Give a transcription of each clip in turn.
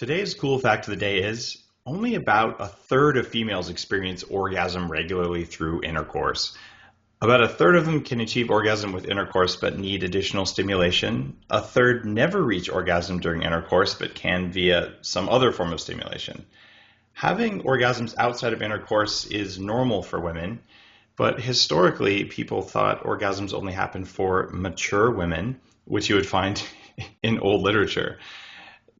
Today's cool fact of the day is only about a third of females experience orgasm regularly through intercourse. About a third of them can achieve orgasm with intercourse but need additional stimulation. A third never reach orgasm during intercourse but can via some other form of stimulation. Having orgasms outside of intercourse is normal for women, but historically people thought orgasms only happened for mature women, which you would find in old literature.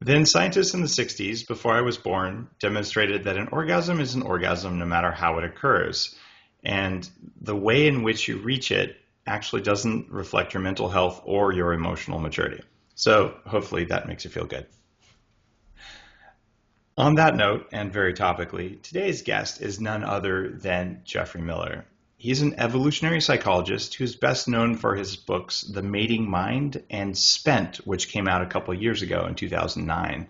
Then scientists in the 60s, before I was born, demonstrated that an orgasm is an orgasm no matter how it occurs. And the way in which you reach it actually doesn't reflect your mental health or your emotional maturity. So hopefully that makes you feel good. On that note, and very topically, today's guest is none other than Geoffrey Miller. He's an evolutionary psychologist who's best known for his books The Mating Mind and Spent, which came out a couple of years ago in 2009.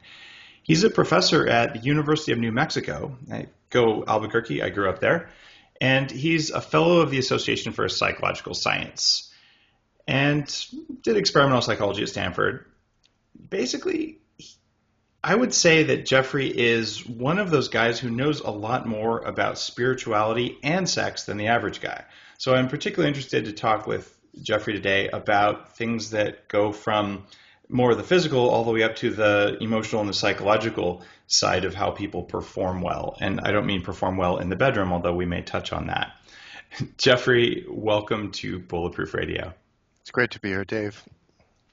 He's a professor at the University of New Mexico. I go Albuquerque, I grew up there. And he's a fellow of the Association for Psychological Science and did experimental psychology at Stanford. Basically, I would say that Geoffrey is one of those guys who knows a lot more about spirituality and sex than the average guy. So I'm particularly interested to talk with Geoffrey today about things that go from more of the physical all the way up to the emotional and the psychological side of how people perform well. And I don't mean perform well in the bedroom, although we may touch on that. Geoffrey, welcome to Bulletproof Radio. It's great to be here, Dave.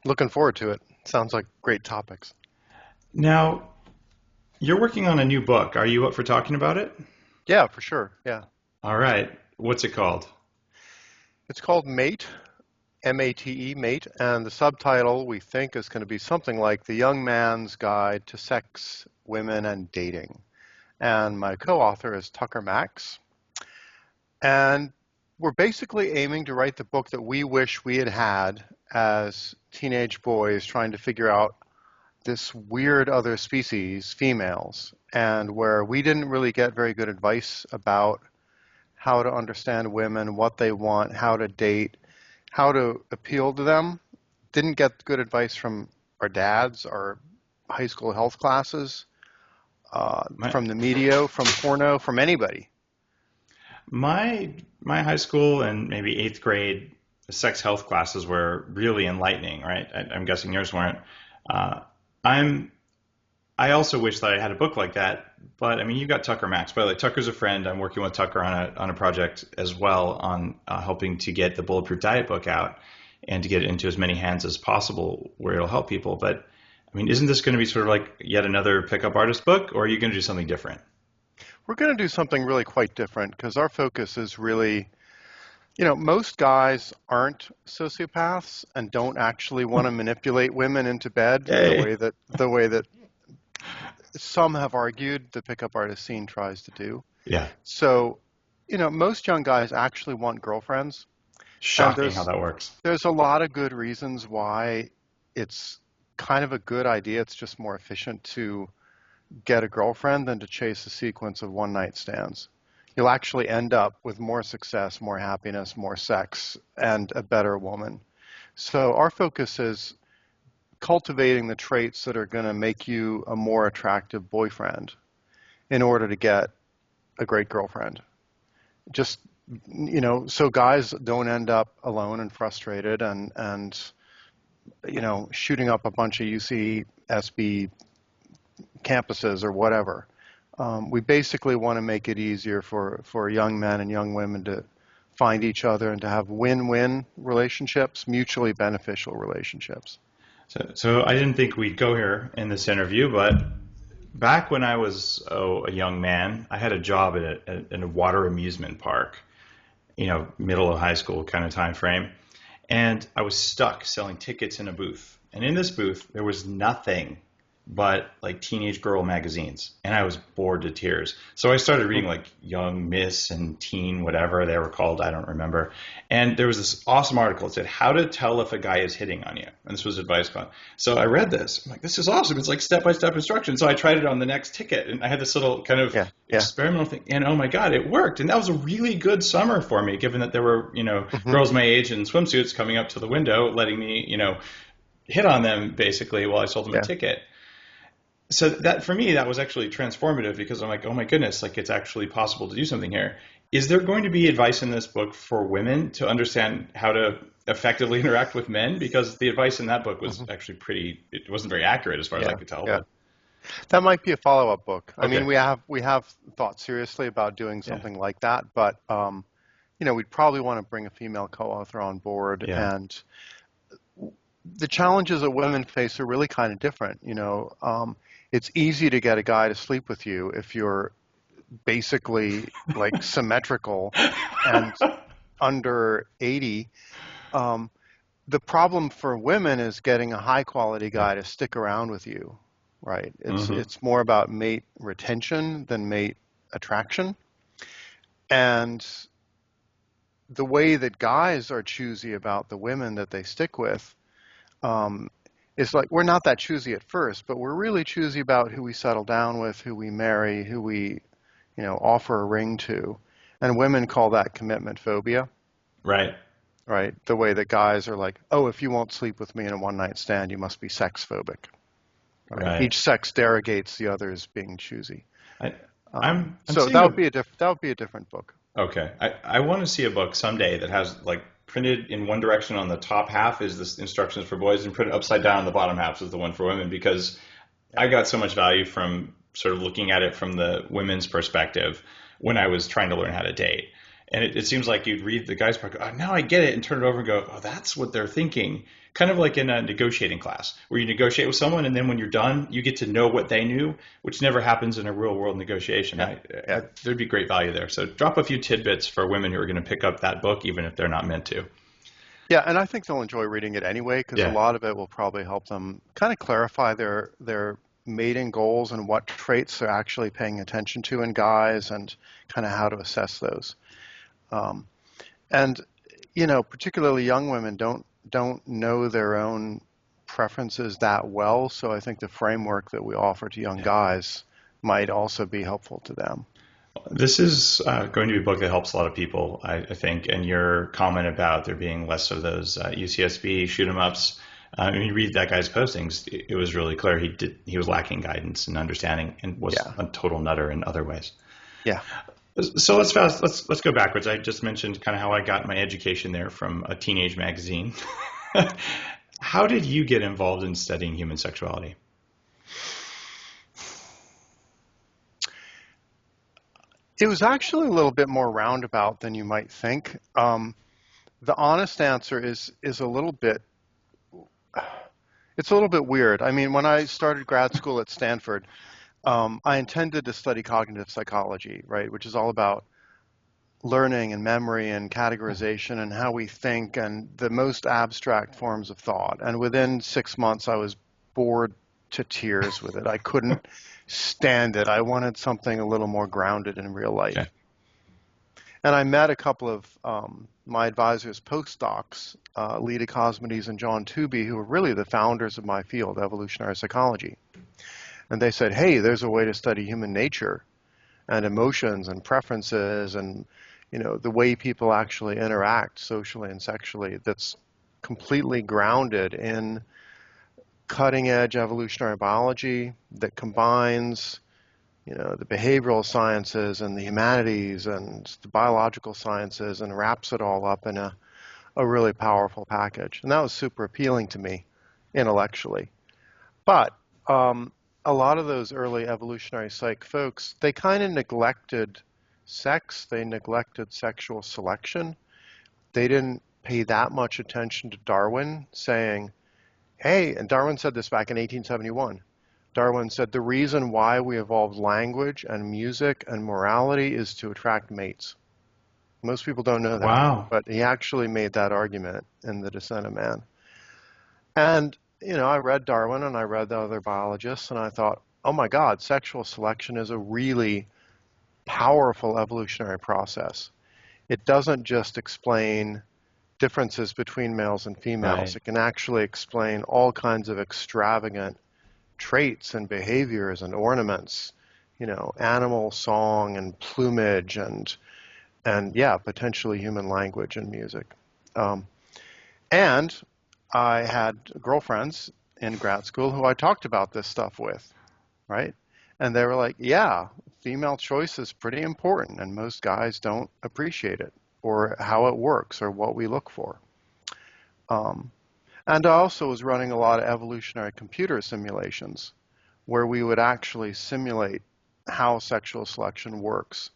Looking forward to it. Sounds like great topics. Now, you're working on a new book. Are you up for talking about it? Yeah, for sure. Yeah. All right. What's it called? It's called Mate, M-A-T-E, Mate, and the subtitle we think is going to be something like The Young Man's Guide to Sex, Women, and Dating. And my co-author is Tucker Max. And we're basically aiming to write the book that we wish we had had as teenage boys trying to figure out this weird other species, females, and where we didn't really get very good advice about how to understand women, what they want, how to date, how to appeal to them. Didn't get good advice from our dads, our high school health classes, from the media, from porno, from anybody. My high school and maybe eighth grade sex health classes were really enlightening, right? I'm guessing yours weren't. I also wish that I had a book like that, but I mean, you've got Tucker Max. By the way, Tucker's a friend. I'm working with Tucker on a project as well on helping to get the Bulletproof Diet book out and to get it into as many hands as possible where it'll help people. But I mean, isn't this going to be sort of like yet another pickup artist book, or are you going to do something different? We're going to do something really quite different because our focus is really, most guys aren't sociopaths and don't actually want to manipulate women into bed the way that some have argued the pickup artist scene tries to do. Yeah. So, most young guys actually want girlfriends. Shocking how that works. There's a lot of good reasons why it's kind of a good idea. It's just more efficient to get a girlfriend than to chase a sequence of one-night stands. You'll actually end up with more success, more happiness, more sex, and a better woman. So our focus is cultivating the traits that are going to make you a more attractive boyfriend in order to get a great girlfriend. Just, so guys don't end up alone and frustrated and shooting up a bunch of UCSB campuses or whatever. We basically want to make it easier for young men and young women to find each other and to have win-win relationships, mutually beneficial relationships. So I didn't think we'd go here in this interview, but back when I was a young man, I had a job in a water amusement park, middle of high school kind of time frame, and I was stuck selling tickets in a booth. And in this booth, there was nothing but like teenage girl magazines, and I was bored to tears. So I started reading like Young Miss and Teen, whatever they were called, I don't remember. And there was this awesome article that said how to tell if a guy is hitting on you, and this was advice. So I read this. I'm like, this is awesome. It's like step-by-step instruction. So I tried it on the next ticket, and I had this little kind of experimental thing, and oh my God, it worked. And that was a really good summer for me, given that there were girls my age in swimsuits coming up to the window, letting me hit on them basically while I sold them a ticket. So that for me, that was actually transformative because I'm like, oh my goodness, like it's actually possible to do something here. Is there going to be advice in this book for women to understand how to effectively interact with men? Because the advice in that book was Hmm. actually it wasn't very accurate as far as I Yeah, could tell, yeah. but That might be a follow-up book. I mean, okay. we have thought seriously about doing Yeah. something like that, but we'd probably want to bring a female co-author on board. Yeah. And the challenges that women face are really kind of different. It's easy to get a guy to sleep with you if you're basically like symmetrical and under 80. Um, the problem for women is getting a high quality Yeah. guy to stick around with you, right? It's Hmm. it's more about mate retention than mate attraction. And the way that guys are choosy about the women that they stick with, um, is like we're not that choosy at first, but we're really choosy about who we settle down with, who we marry, who we, offer a ring to. And women call that commitment phobia, Right. right? The way that guys are like, oh, if you won't sleep with me in a one night stand, you must be sex phobic, right? Right. Each sex derogates the other as being choosy. I, I'm So seeing a that would be a different book. okay. I want to see a book someday that has like printed in one direction on the top half is the instructions for boys and printed upside down on the bottom half is the one for women because Yeah. I got so much value from sort of looking at it from the women's perspective when I was trying to learn how to date. And it seems like you'd read the guy's part, oh, now I get it, and turn it over and go, oh, that's what they're thinking. Kind of like in a negotiating class where you negotiate with someone, and then when you're done, you get to know what they knew, which never happens in a real world negotiation. Yeah. Yeah. There'd be great value there. So drop a few tidbits for women who are going to pick up that book, even if they're not meant to. Yeah, and I think they'll enjoy reading it anyway because a Yeah. lot of it will probably help them kind of clarify their mating goals and what traits they're actually paying attention to in guys and kind of how to assess those. Um, and particularly young women don't know their own preferences that well, so I think the framework that we offer to young Yeah. guys might also be helpful to them. This is going to be a book that helps a lot of people, I think. And your comment about there being less of those UCSB shoot 'em ups. When you read that guy's postings, it was really clear he was lacking guidance and understanding, and was Yeah, a total nutter in other ways. yeah. So let's go backwards. I just mentioned kind of how I got my education there from a teenage magazine. How did you get involved in studying human sexuality? It was actually a little bit more roundabout than you might think. The honest answer is a little bit it's a little bit weird. I mean, when I started grad school at Stanford, I intended to study cognitive psychology, right, which is all about learning and memory and categorization and how we think and the most abstract forms of thought. And within 6 months, I was bored to tears with it. I couldn't stand it. I wanted something a little more grounded in real Okay. life. And I met a couple of my advisors, postdocs, Lita Cosmides and John Tooby, who were really the founders of my field, evolutionary psychology. And they said, hey, there's a way to study human nature and emotions and preferences and the way people actually interact socially and sexually that's completely grounded in cutting edge evolutionary biology that combines the behavioral sciences and the humanities and the biological sciences and wraps it all up in a really powerful package. And that was super appealing to me intellectually. But a lot of those early evolutionary psych folks, they kind of neglected sex, they neglected sexual selection. They didn't pay that much attention to Darwin saying, hey, and Darwin said this back in 1871. Darwin said the reason why we evolved language and music and morality is to attract mates. Most people don't know that, Wow. but he actually made that argument in The Descent of Man. And, I read Darwin and I read the other biologists and I thought, oh my God, sexual selection is a really powerful evolutionary process. It doesn't just explain differences between males and females. Right. It can actually explain all kinds of extravagant traits and behaviors and ornaments, animal song and plumage and yeah, potentially human language and music. And I had girlfriends in grad school who I talked about this stuff with. right? And they were like, yeah, female choice is pretty important, and most guys don't appreciate it, or how it works, or what we look for. Um, and I also was running a lot of evolutionary computer simulations where we would actually simulate how sexual selection works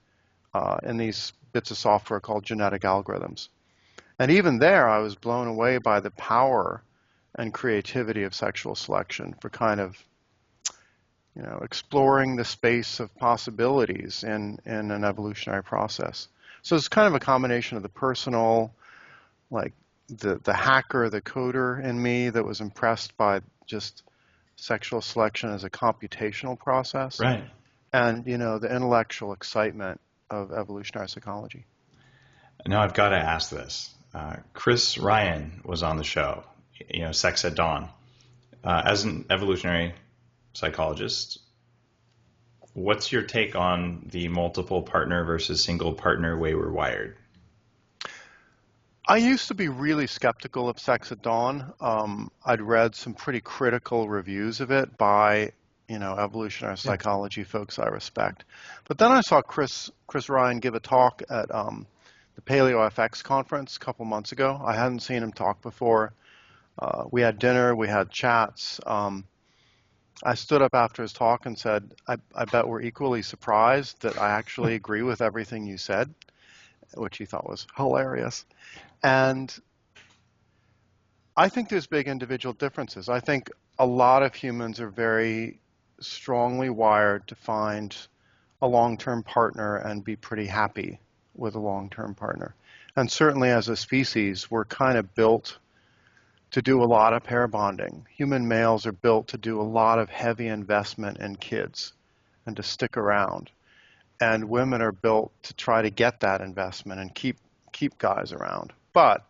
in these bits of software called genetic algorithms. And even there, I was blown away by the power and creativity of sexual selection for kind of, exploring the space of possibilities in an evolutionary process. So it's kind of a combination of the personal, like the hacker, the coder in me that was impressed by just sexual selection as a computational process, Right. and the intellectual excitement of evolutionary psychology. Now I've got to ask this. Chris Ryan was on the show, Sex at Dawn. As an evolutionary psychologist, what's your take on the multiple partner versus single partner way we're wired? I used to be really skeptical of Sex at Dawn. I'd read some pretty critical reviews of it by, evolutionary psychology folks I respect. But then I saw Chris Ryan give a talk at the Paleo FX conference a couple months ago. I hadn't seen him talk before. We had dinner, we had chats. I stood up after his talk and said, I bet we're equally surprised that I actually agree with everything you said, which he thought was hilarious. And I think there's big individual differences. I think a lot of humans are very strongly wired to find a long-term partner and be pretty happy with a long-term partner. And certainly as a species, we're kind of built to do a lot of pair bonding. Human males are built to do a lot of heavy investment in kids and to stick around. And women are built to try to get that investment and keep guys around. But,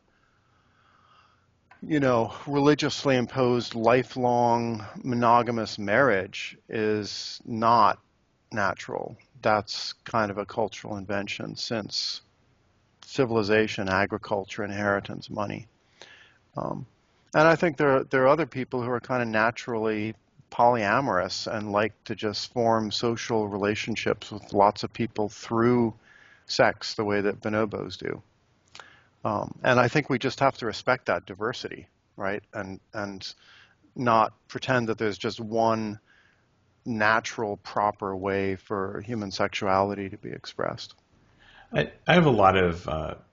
religiously imposed lifelong monogamous marriage is not natural. That's kind of a cultural invention since civilization, agriculture, inheritance, money. And I think there are other people who are kind of naturally polyamorous and like to just form social relationships with lots of people through sex the way that bonobos do. And I think we just have to respect that diversity, right? And not pretend that there's just one natural, proper way for human sexuality to be expressed. I have a lot of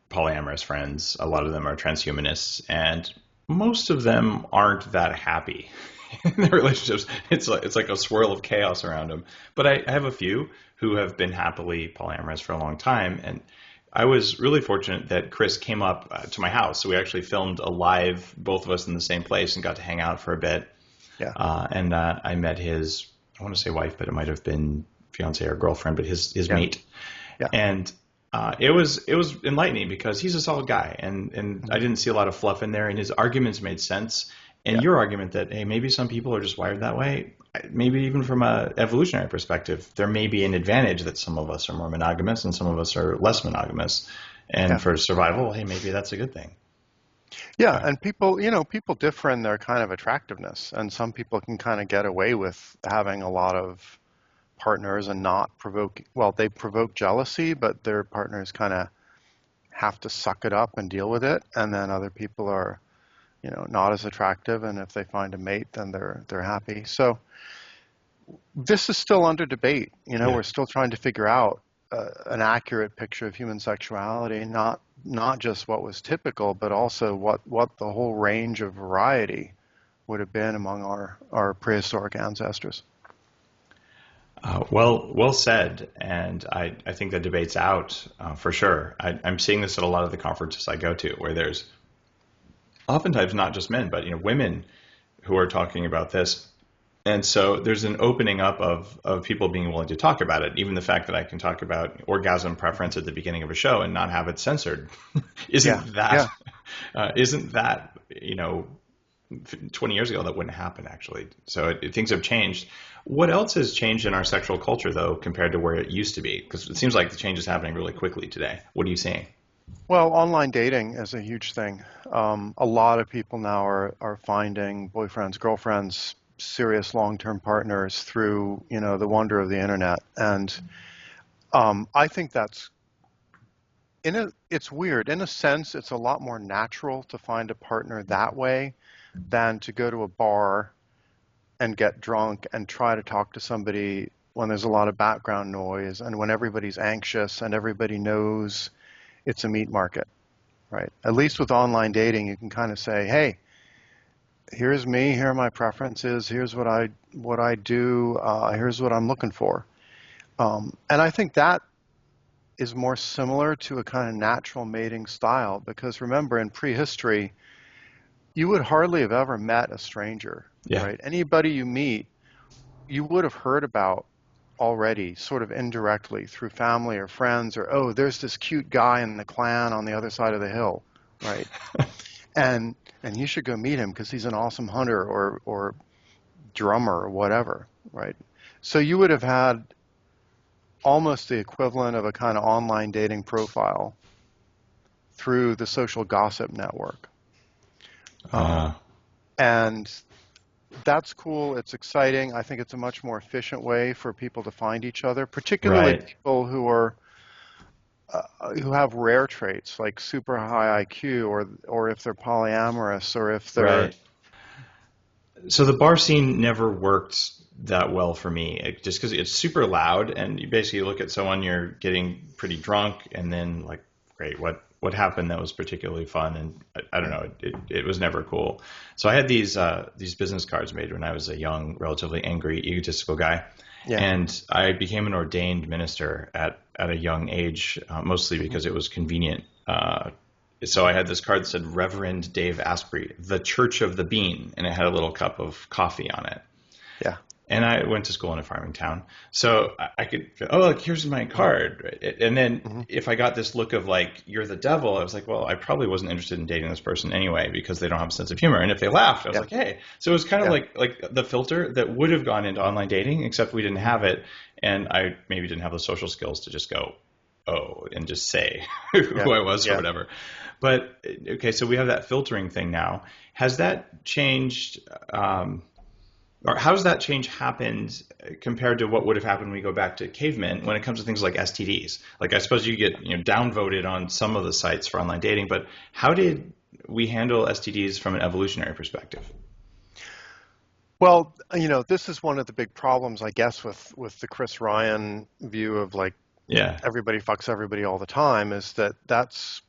polyamorous friends. A lot of them are transhumanists, and most of them aren't that happy in their relationships. It's like a swirl of chaos around them. But I have a few who have been happily polyamorous for a long time, and I was really fortunate that Chris came up to my house. So we actually filmed a live, both of us in the same place, and got to hang out for a bit. Yeah. And I met his, I want to say wife, but it might have been fiance or girlfriend, but his mate. Yeah. And it was enlightening because he's a solid guy, and I didn't see a lot of fluff in there, and his arguments made sense. And your argument that, hey, maybe some people are just wired that way, maybe even from an evolutionary perspective, there may be an advantage that some of us are more monogamous and some of us are less monogamous. And for survival, hey, maybe that's a good thing. Yeah, and people differ in their kind of attractiveness, and some people can kind of get away with having a lot of partners and not they provoke jealousy, but their partners kind of have to suck it up and deal with it, and then other people are not as attractive, and if they find a mate, then they're happy. So this is still under debate. We're still trying to figure out an accurate picture of human sexuality, not just what was typical, but also what the whole range of variety would have been among our prehistoric ancestors. Well said, and I think the debate's out for sure. I'm seeing this at a lot of the conferences I go to, where there's oftentimes not just men, but women who are talking about this. And so there's an opening up of people being willing to talk about it. Even the fact that I can talk about orgasm preference at the beginning of a show and not have it censored isn't that 20 years ago that wouldn't happen, actually. So things have changed. What else has changed in our sexual culture, though, compared to where it used to be? Because it seems like the change is happening really quickly today. What are you seeing? Well, online dating is a huge thing. A lot of people now are finding boyfriends, girlfriends serious long-term partners through, the wonder of the internet. And I think it's weird. In a sense, it's a lot more natural to find a partner that way than to go to a bar and get drunk and try to talk to somebody when there's a lot of background noise and when everybody's anxious and everybody knows it's a meat market, right? At least with online dating, you can kind of say, hey, here's me, here are my preferences, here's what I do, here's what I'm looking for. And I think that is more similar to a kind of natural mating style, because remember, in prehistory, you would hardly have ever met a stranger, right? Anybody you meet, you would have heard about already, sort of indirectly through family or friends, or, oh, there's this cute guy in the clan on the other side of the hill, right? and you should go meet him because he's an awesome hunter or drummer or whatever, right? So you would have had almost the equivalent of a kind of online dating profile through the social gossip network. And that's cool. It's exciting. I think it's a much more efficient way for people to find each other, particularly people who have rare traits like super high IQ, or if they're polyamorous, or if they're... So the bar scene never worked that well for me, just because it's super loud, and you basically look at someone, you're getting pretty drunk, and then like, great, what happened that was particularly fun? And I don't know, it was never cool. So I had these business cards made when I was a young, relatively angry, egotistical guy. Yeah. And I became an ordained minister at a young age, mostly because it was convenient. So I had this card that said Reverend Dave Asprey, the Church of the Bean, and it had a little cup of coffee on it. Yeah. And I went to school in a farming town. So I could, oh, look, here's my card. And then if I got this look of like, you're the devil, I was like, well, I probably wasn't interested in dating this person anyway because they don't have a sense of humor. And if they laughed, I was like, hey. So it was kind of like the filter that would have gone into online dating, except we didn't have it. And I maybe didn't have the social skills to just go, oh, and just say who I was or whatever. But, okay, so we have that filtering thing now. Has that changed, or how's that change happened compared to what would have happened when we go back to cavemen when it comes to things like STDs? Like, I suppose you get downvoted on some of the sites for online dating, but how did we handle STDs from an evolutionary perspective? Well, this is one of the big problems, I guess, with the Chris Ryan view of like, everybody fucks everybody all the time, is that's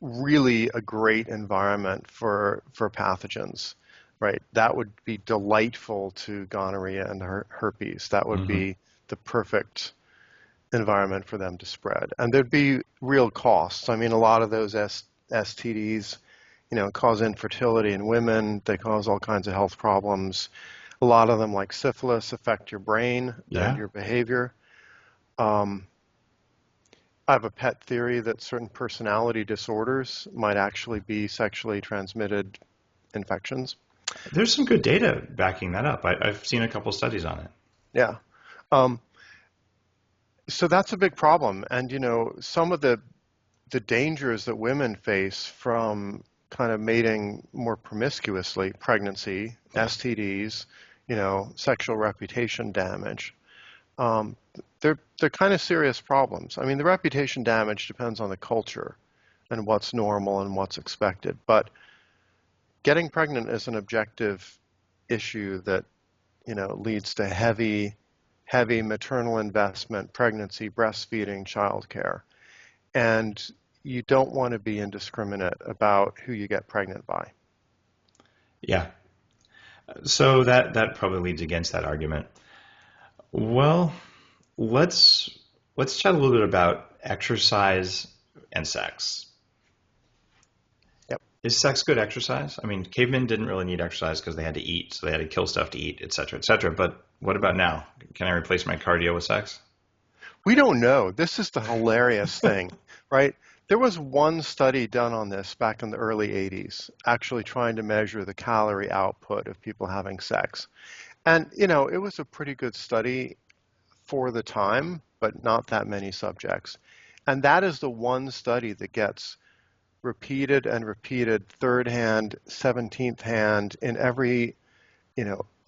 really a great environment for pathogens, right? That would be delightful to gonorrhea and herpes. That would be the perfect environment for them to spread. And there'd be real costs. I mean, a lot of those STDs, cause infertility in women. They cause all kinds of health problems. A lot of them, like syphilis, affect your brain and your behavior. I have a pet theory that certain personality disorders might actually be sexually transmitted infections. There's some good data backing that up. I've seen a couple studies on it. Yeah. So that's a big problem. And, some of the dangers that women face from kind of mating more promiscuously, pregnancy, STDs, sexual reputation damage, they're kind of serious problems. I mean, the reputation damage depends on the culture and what's normal and what's expected. But getting pregnant is an objective issue that, leads to heavy maternal investment, pregnancy, breastfeeding, childcare. And you don't want to be indiscriminate about who you get pregnant by. Yeah. So that probably leads against that argument. Well, let's chat a little bit about exercise and sex. Yep. Is sex good exercise? I mean, cavemen didn't really need exercise because they had to eat, so they had to kill stuff to eat, et cetera, et cetera. But what about now? Can I replace my cardio with sex? We don't know. This is the hilarious thing, right? There was one study done on this back in the early 80s, actually trying to measure the calorie output of people having sex. And, it was a pretty good study for the time, but not that many subjects. And that is the one study that gets repeated and repeated, third hand, 17th hand, in every,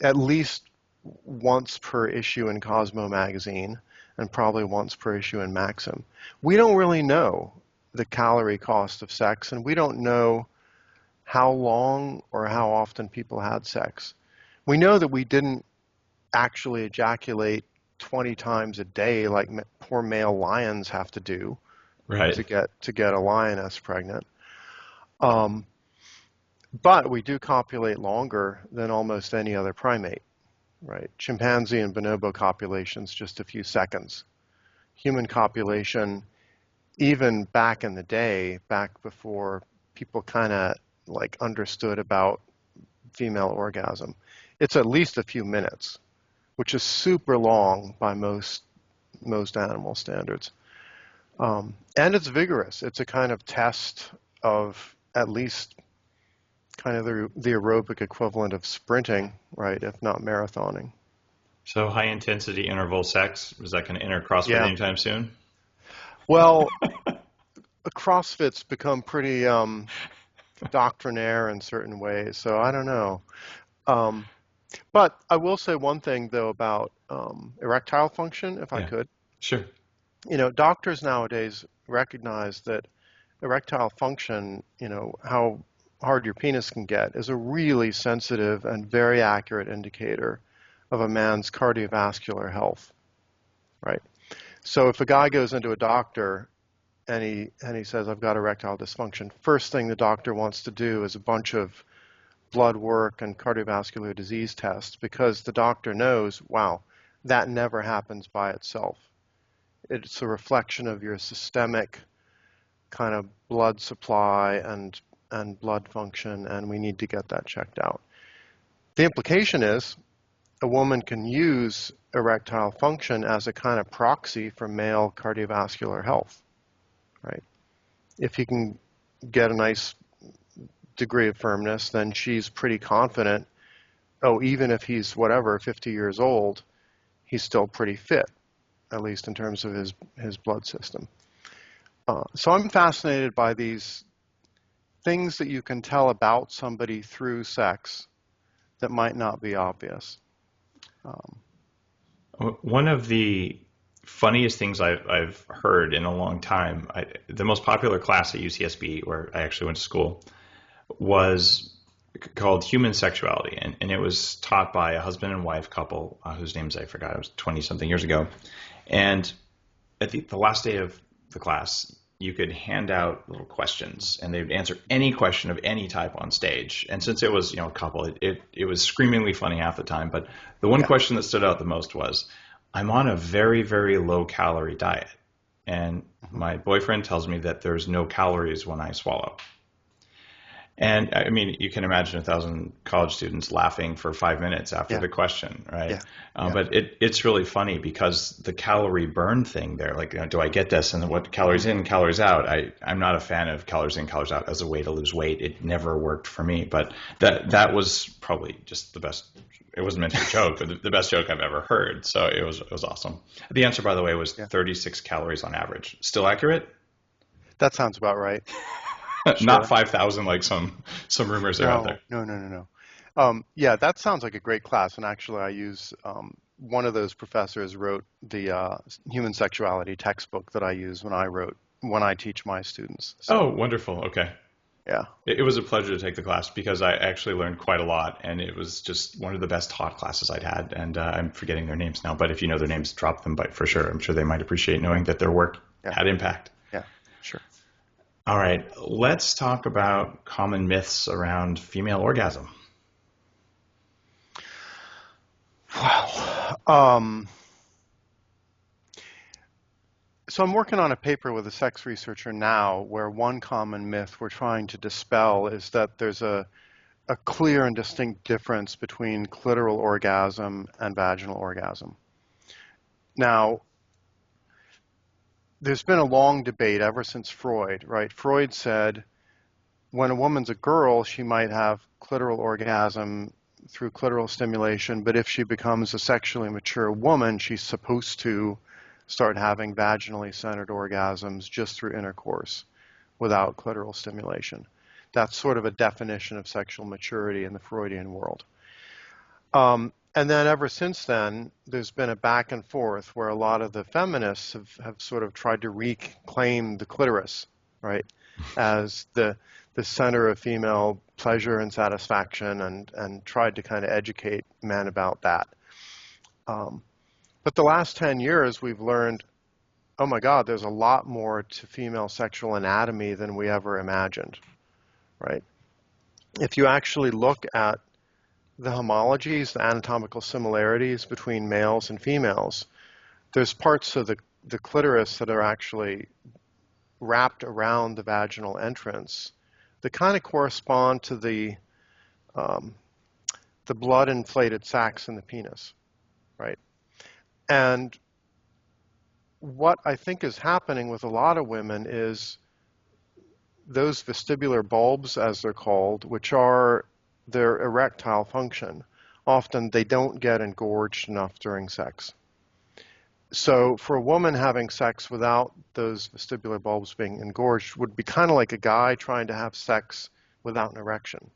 at least once per issue in Cosmo magazine and probably once per issue in Maxim. We don't really know the calorie cost of sex, and we don't know how long or how often people had sex. We know that we didn't actually ejaculate 20 times a day like poor male lions have to do Right. to get a lioness pregnant. But we do copulate longer than almost any other primate, right? Chimpanzee and bonobo copulation's just a few seconds. Human copulation, even back in the day, back before people kind of like understood about female orgasm, it's at least a few minutes, which is super long by most animal standards. And it's vigorous. It's a kind of test of at least kind of the aerobic equivalent of sprinting, right, if not marathoning. So high intensity interval sex, is that going to enter CrossFit anytime soon? Well, CrossFit's become pretty doctrinaire in certain ways, so I don't know. But I will say one thing, though, about erectile function, if I could. Sure. You know, doctors nowadays recognize that erectile function, you know, how hard your penis can get, is a really sensitive and very accurate indicator of a man's cardiovascular health, right? So if a guy goes into a doctor and he says, I've got erectile dysfunction, first thing the doctor wants to do is a bunch of blood work and cardiovascular disease tests, because the doctor knows, wow, that never happens by itself. It's a reflection of your systemic kind of blood supply and blood function, and we need to get that checked out. The implication is a woman can use erectile function as a kind of proxy for male cardiovascular health, right? If he can get a nice degree of firmness, then she's pretty confident, oh, even if he's, 50 years old, he's still pretty fit, at least in terms of his blood system. So I'm fascinated by these things that you can tell about somebody through sex that might not be obvious. One of the funniest things I've heard in a long time, the most popular class at UCSB, where I actually went to school, was called Human Sexuality, and it was taught by a husband and wife couple whose names I forgot. It was 20-something years ago. And at the last day of the class, you could hand out little questions, and they would answer any question of any type on stage. And since it was, a couple, it was screamingly funny half the time. But the one question that stood out the most was, I'm on a very, very low calorie diet, and my boyfriend tells me that there's no calories when I swallow. And I mean, you can imagine 1,000 college students laughing for 5 minutes after the question, right? But it's really funny because the calorie burn thing there, like, do I get this? And what calories in, calories out? I'm not a fan of calories in, calories out as a way to lose weight. It never worked for me. But that was probably just the best. It wasn't meant to be a joke, but the best joke I've ever heard. So it was awesome. The answer, by the way, was 36 calories on average. Still accurate? That sounds about right. Sure. Not 5,000 like some rumors are out there. No. Yeah, that sounds like a great class. And actually, I use one of those professors wrote the human sexuality textbook that I use when I teach my students. So, oh, wonderful. Okay. Yeah. It was a pleasure to take the class because I actually learned quite a lot, and it was just one of the best taught classes I'd had. And I'm forgetting their names now, but if you know their names, drop them for sure. I'm sure they might appreciate knowing that their work had impact. Yeah, sure. All right, let's talk about common myths around female orgasm. Wow. So I'm working on a paper with a sex researcher now where one common myth we're trying to dispel is that there's a clear and distinct difference between clitoral orgasm and vaginal orgasm. Now, there's been a long debate ever since Freud, right? Freud said when a woman's a girl, she might have clitoral orgasm through clitoral stimulation, but if she becomes a sexually mature woman, she's supposed to start having vaginally centered orgasms just through intercourse without clitoral stimulation. That's sort of a definition of sexual maturity in the Freudian world. And then ever since then, there's been a back and forth where a lot of the feminists have sort of tried to reclaim the clitoris, right, as the center of female pleasure and satisfaction, and tried to kind of educate men about that. But the last 10 years, we've learned, oh my God, there's a lot more to female sexual anatomy than we ever imagined, right? If you actually look at the homologies, the anatomical similarities between males and females, there's parts of the clitoris that are actually wrapped around the vaginal entrance that kind of correspond to the blood-inflated sacs in the penis, right? And what I think is happening with a lot of women is those vestibular bulbs, as they're called, which are their erectile function, often they don't get engorged enough during sex. So for a woman having sex without those vestibular bulbs being engorged would be kind of like a guy trying to have sex without an erection.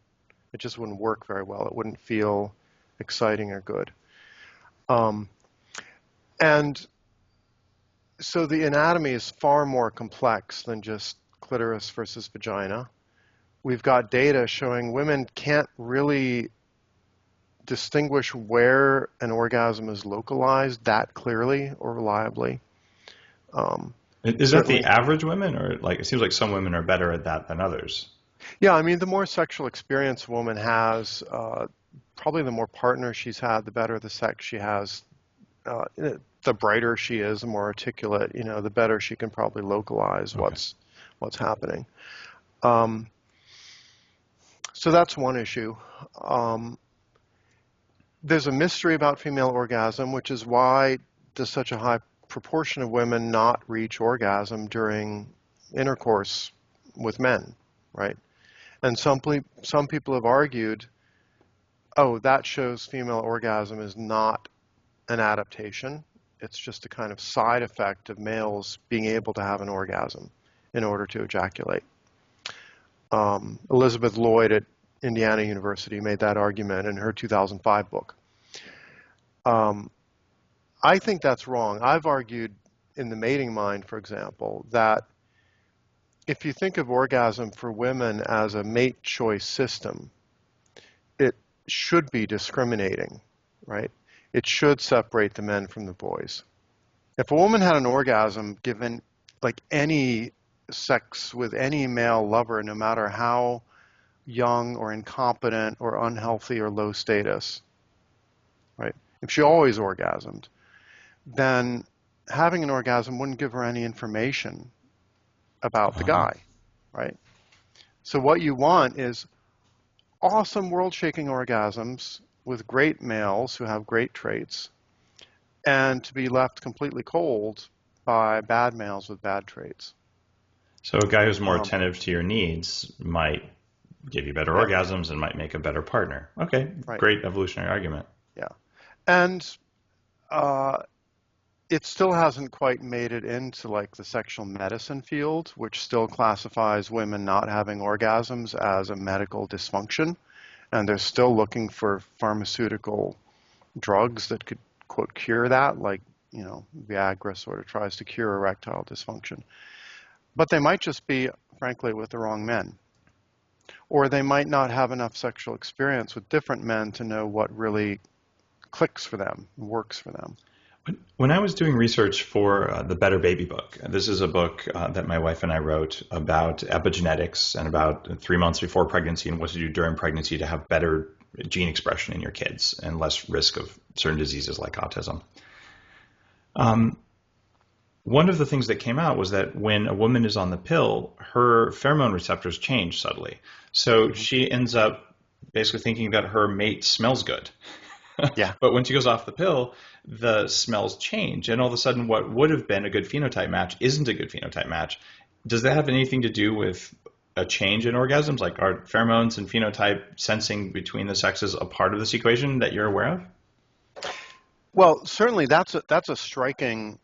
It just wouldn't work very well. It wouldn't feel exciting or good. And so the anatomy is far more complex than just clitoris versus vagina. We've got data showing women can't really distinguish where an orgasm is localized that clearly or reliably. Is that the average women, or like it seems like some women are better at that than others? Yeah, I mean, the more sexual experience a woman has, probably the more partners she's had, the better the sex she has. The brighter she is, the more articulate, the better she can probably localize what's happening. So that's one issue. There's a mystery about female orgasm, which is why does such a high proportion of women not reach orgasm during intercourse with men, right? And some people have argued, oh, that shows female orgasm is not an adaptation. It's just a kind of side effect of males being able to have an orgasm in order to ejaculate. Elizabeth Lloyd at Indiana University made that argument in her 2005 book. I think that's wrong. I've argued in The Mating Mind, for example, that if you think of orgasm for women as a mate choice system, it should be discriminating, right? It should separate the men from the boys. If a woman had an orgasm given like any sex with any male lover, no matter how young or incompetent or unhealthy or low status, right? If she always orgasmed, then having an orgasm wouldn't give her any information about the guy, right? So what you want is awesome world-shaking orgasms with great males who have great traits, and to be left completely cold by bad males with bad traits. So a guy who's more attentive to your needs might give you better orgasms and might make a better partner. Okay, great evolutionary argument. Yeah, and it still hasn't quite made it into like the sexual medicine field, which still classifies women not having orgasms as a medical dysfunction. And they're still looking for pharmaceutical drugs that could, quote, cure that, like, Viagra sort of tries to cure erectile dysfunction. But they might just be, frankly, with the wrong men. Or they might not have enough sexual experience with different men to know what really clicks for them, works for them. When I was doing research for the Better Baby book, this is a book that my wife and I wrote about epigenetics and about 3 months before pregnancy and what to do during pregnancy to have better gene expression in your kids and less risk of certain diseases like autism. One of the things that came out was that when a woman is on the pill, her pheromone receptors change subtly. So she ends up basically thinking that her mate smells good. Yeah. But when she goes off the pill, the smells change. And all of a sudden, what would have been a good phenotype match isn't a good phenotype match. Does that have anything to do with a change in orgasms? Like, are pheromones and phenotype sensing between the sexes a part of this equation that you're aware of? Well, certainly that's a striking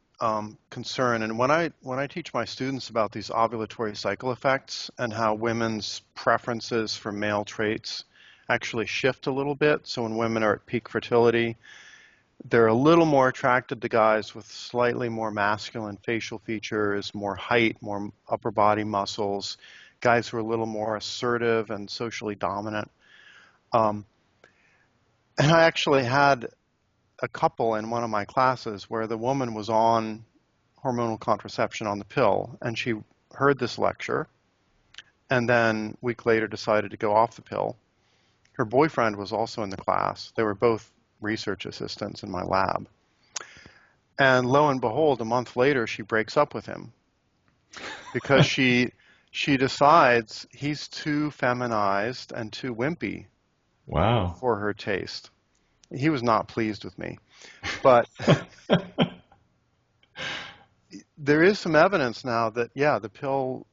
concern. And when I teach my students about these ovulatory cycle effects and how women's preferences for male traits actually shift a little bit. So when women are at peak fertility, they're a little more attracted to guys with slightly more masculine facial features, more height, more upper body muscles, guys who are a little more assertive and socially dominant. Um, and I actually had a couple in one of my classes where the woman was on hormonal contraception on the pill, and she heard this lecture, and then a week later decided to go off the pill. Her boyfriend was also in the class. They were both research assistants in my lab. And lo and behold, a month later, she breaks up with him because she decides he's too feminized and too wimpy. Wow. For her taste. He was not pleased with me. But there is some evidence now that, the pill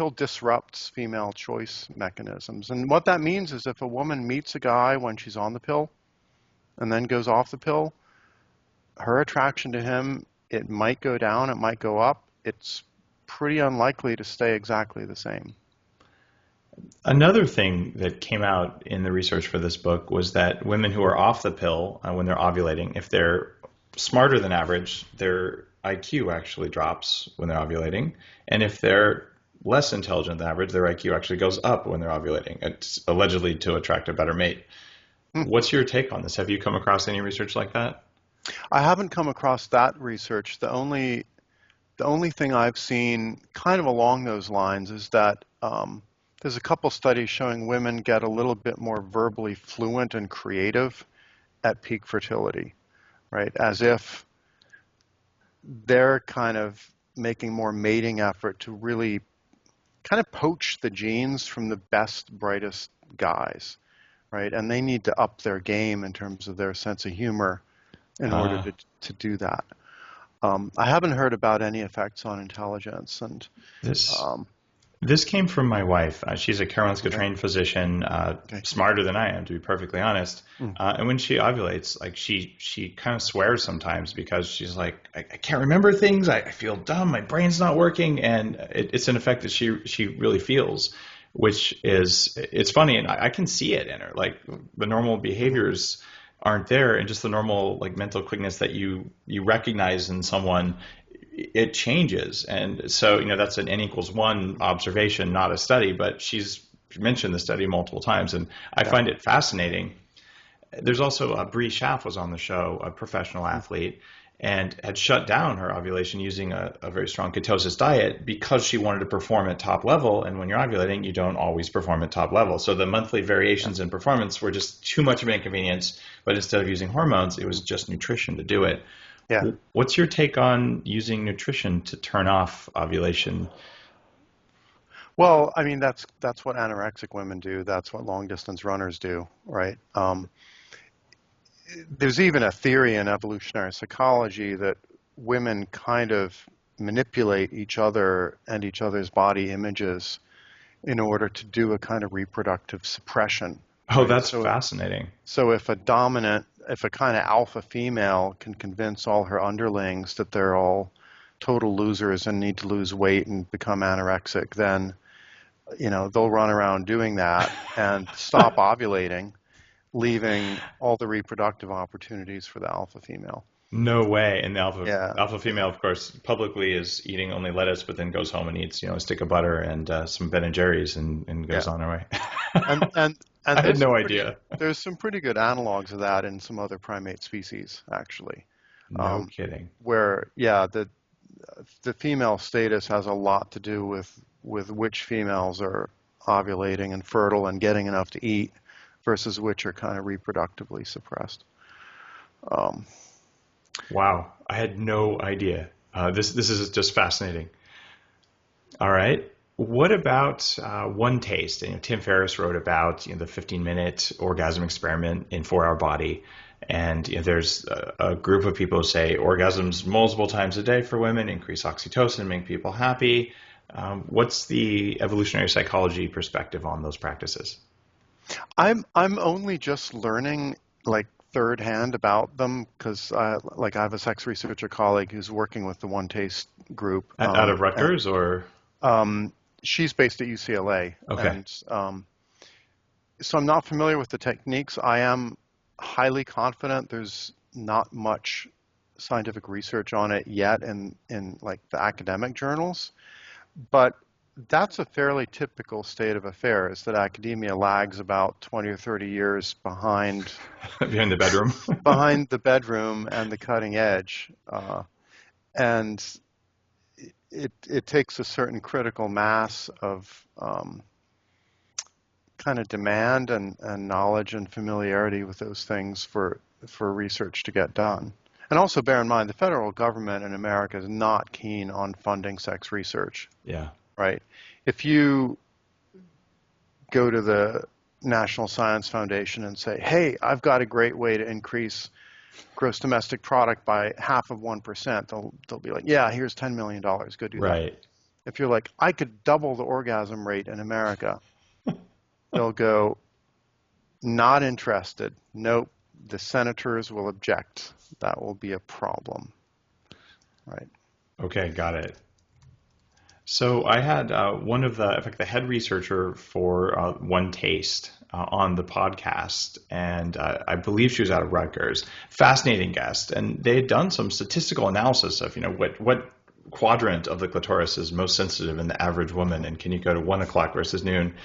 disrupts female choice mechanisms. And what that means is if a woman meets a guy when she's on the pill and then goes off the pill, her attraction to him, it might go down, it might go up. It's pretty unlikely to stay exactly the same. Another thing that came out in the research for this book was that women who are off the pill when they're ovulating, if they're smarter than average, their IQ actually drops when they're ovulating. And if they're less intelligent than average, their IQ actually goes up when they're ovulating. It's allegedly to attract a better mate. What's your take on this? Have you come across any research like that? I haven't come across that research. The only thing I've seen kind of along those lines is that there's a couple studies showing women get a little bit more verbally fluent and creative at peak fertility, right? As if they're kind of making more mating effort to really kind of poach the genes from the best, brightest guys, right? And they need to up their game in terms of their sense of humor in order to do that. I haven't heard about any effects on intelligence. And This came from my wife. She's a Karolinska trained physician, smarter than I am, to be perfectly honest. And when she ovulates, like she kind of swears sometimes because she's like, I can't remember things. I feel dumb. My brain's not working. And it's an effect that she really feels, which is, it's funny. And I can see it in her. Like the normal behaviors aren't there, and just the normal like mental quickness that you recognize in someone, it changes. And so, that's an N=1 observation, not a study, but she's mentioned the study multiple times, and I find it fascinating. There's also Bree Schaff was on the show, a professional athlete, and had shut down her ovulation using a very strong ketosis diet because she wanted to perform at top level. And when you're ovulating, you don't always perform at top level. So the monthly variations in performance were just too much of an inconvenience. But instead of using hormones, it was just nutrition to do it. Yeah. What's your take on using nutrition to turn off ovulation? Well, I mean, that's what anorexic women do. That's what long distance runners do, right? There's even a theory in evolutionary psychology that women kind of manipulate each other and each other's body images in order to do a kind of reproductive suppression. Oh, right? That's fascinating. So if a kind of alpha female can convince all her underlings that they're all total losers and need to lose weight and become anorexic, then, they'll run around doing that and stop ovulating, leaving all the reproductive opportunities for the alpha female. No way. And the alpha female, of course, publicly is eating only lettuce, but then goes home and eats, a stick of butter and some Ben and Jerry's and goes on her way. And I had no idea. There's some pretty good analogs of that in some other primate species, actually. No kidding. Where, the female status has a lot to do with which females are ovulating and fertile and getting enough to eat, versus which are kind of reproductively suppressed. Wow, I had no idea. This is just fascinating. All right, what about one taste? Tim Ferriss wrote about the 15-minute orgasm experiment in 4-Hour Body, and there's a group of people who say orgasms multiple times a day for women increase oxytocin, make people happy. What's the evolutionary psychology perspective on those practices? I'm only just learning like third hand about them because I have a sex researcher colleague who's working with the One Taste group. Out of Rutgers or? She's based at UCLA. Okay. And So I'm not familiar with the techniques. I am highly confident there's not much scientific research on it yet in like the academic journals, but that's a fairly typical state of affairs, that academia lags about 20 or 30 years behind behind the bedroom. behind the bedroom and the cutting edge. And it takes a certain critical mass of kind of demand and knowledge and familiarity with those things for research to get done. And also bear in mind, the federal government in America is not keen on funding sex research. Yeah. Right? If you go to the National Science Foundation and say, hey, I've got a great way to increase gross domestic product by 0.5%, they'll be like, yeah, here's $10 million, go do that. Right. If you're like, I could double the orgasm rate in America, they'll go, not interested. Nope, the senators will object. That will be a problem. Right. Okay, got it. So I had one of the head researcher for One Taste on the podcast, and I believe she was out of Rutgers. Fascinating guest, and they had done some statistical analysis of what quadrant of the clitoris is most sensitive in the average woman, and can you go to 1 o'clock versus noon?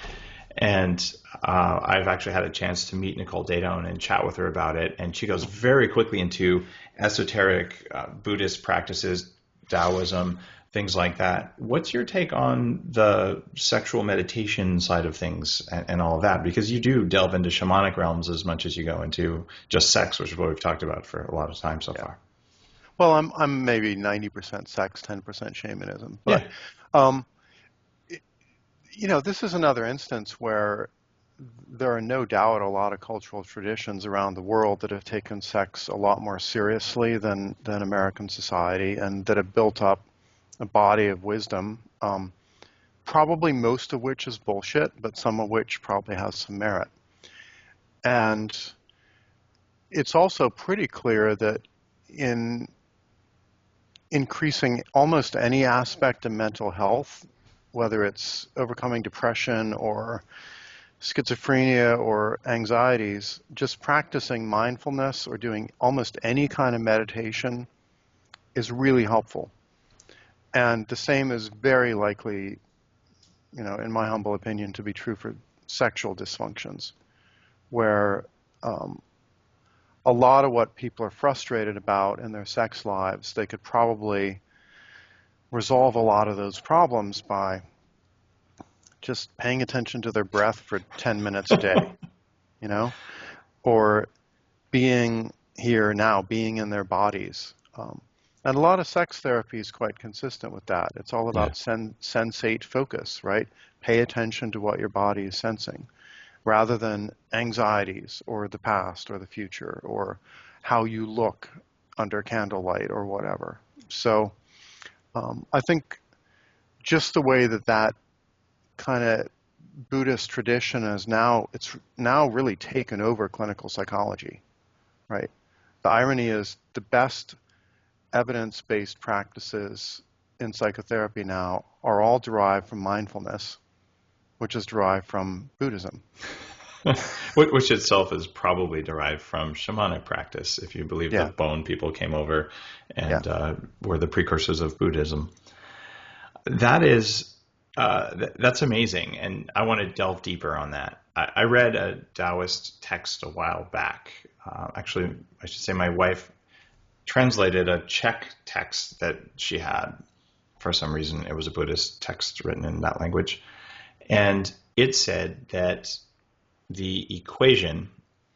And I've actually had a chance to meet Nicole Dadone and chat with her about it, and she goes very quickly into esoteric Buddhist practices, Taoism, things like that. What's your take on the sexual meditation side of things and all of that? Because you do delve into shamanic realms as much as you go into just sex, which is what we've talked about for a lot of time so far. Well, I'm maybe 90% sex, 10% shamanism. But, this is another instance where there are no doubt a lot of cultural traditions around the world that have taken sex a lot more seriously than American society, and that have built up a body of wisdom, probably most of which is bullshit, but some of which probably has some merit. And it's also pretty clear that in increasing almost any aspect of mental health, whether it's overcoming depression or schizophrenia or anxieties, just practicing mindfulness or doing almost any kind of meditation is really helpful. And the same is very likely, in my humble opinion, to be true for sexual dysfunctions, where a lot of what people are frustrated about in their sex lives, they could probably resolve a lot of those problems by just paying attention to their breath for 10 minutes a day, or being here now, being in their bodies. And a lot of sex therapy is quite consistent with that. It's all about sensate focus, right? Pay attention to what your body is sensing, rather than anxieties or the past or the future or how you look under candlelight or whatever. So I think just the way that kind of Buddhist tradition is it's now really taken over clinical psychology, right? The irony is the best evidence-based practices in psychotherapy now are all derived from mindfulness, which is derived from Buddhism. Which itself is probably derived from shamanic practice, if you believe the bone people came over and were the precursors of Buddhism. That's amazing, and I want to delve deeper on that. I read a Taoist text a while back. Actually, I should say my wife translated a Czech text that she had. For some reason, it was a Buddhist text written in that language. And it said that the equation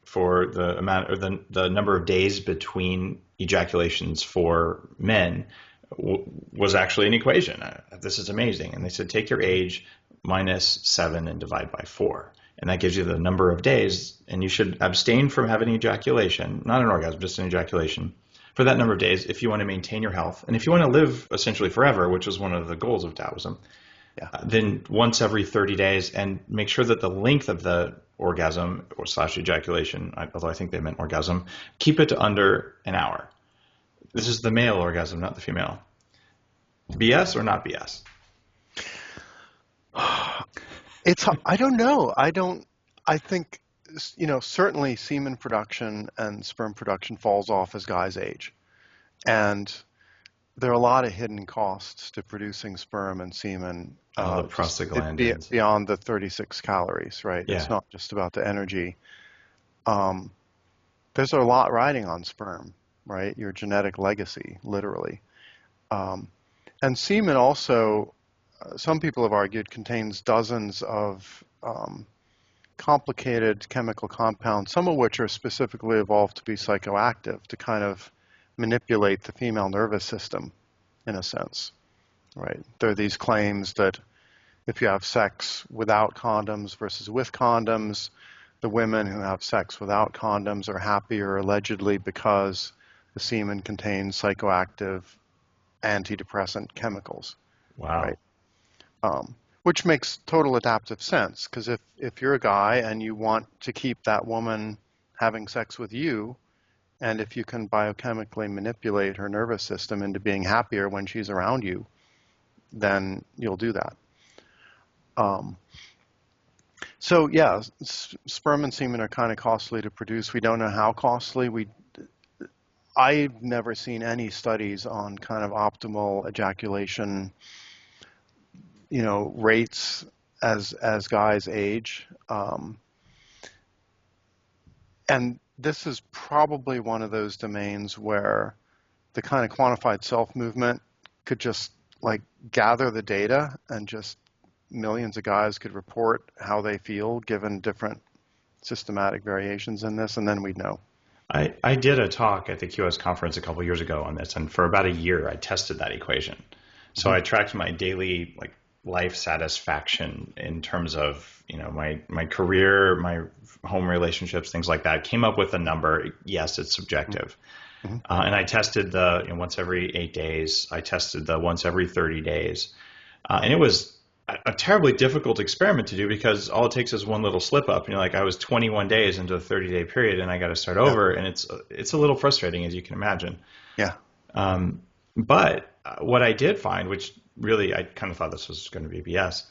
for the amount or the number of days between ejaculations for men was actually an equation. This is amazing. And they said, take your age minus 7 and divide by 4. And that gives you the number of days. And you should abstain from having ejaculation, not an orgasm, just an ejaculation, for that number of days if you want to maintain your health. And if you want to live essentially forever, which is one of the goals of Taoism, then once every 30 days, and make sure that the length of the orgasm or / ejaculation, although I think they meant orgasm, keep it to under an hour. This is the male orgasm, not the female. BS or not BS? I don't know. I think, certainly semen production and sperm production falls off as guys age. And there are a lot of hidden costs to producing sperm and semen, Oh, the just prostaglandins. beyond the 36 calories, right? It's Yeah. not just about the energy. Um, there's a lot riding on sperm, right? Your genetic legacy, literally. Um, and semen also, some people have argued, contains dozens of complicated chemical compounds, some of which are specifically evolved to be psychoactive, to kind of manipulate the female nervous system, in a sense, right? There are these claims that if you have sex without condoms versus with condoms, the women who have sex without condoms are happier, allegedly, because the semen contains psychoactive antidepressant chemicals, Wow. right? Which makes total adaptive sense, because if you're a guy and you want to keep that woman having sex with you, and if you can biochemically manipulate her nervous system into being happier when she's around you, then you'll do that. So yeah, sperm and semen are kind of costly to produce. We don't know how costly. I've never seen any studies on kind of optimal ejaculation, rates as guys age. And this is probably one of those domains where the kind of quantified self movement could just like gather the data, and just millions of guys could report how they feel given different systematic variations in this, and then we'd know. I did a talk at the QS conference a couple years ago on this, and for about a year I tested that equation. So I tracked my daily life satisfaction in terms of my career, my home relationships, things like that. Came up with a number. Yes, it's subjective. And I tested the once every 8 days. I tested the once every 30 days. And it was a terribly difficult experiment to do, because all it takes is one little slip up. I was 21 days into a 30-day period, and I got to start over, and it's a little frustrating, as you can imagine. Yeah. But what I did find, which really I kind of thought this was going to be BS,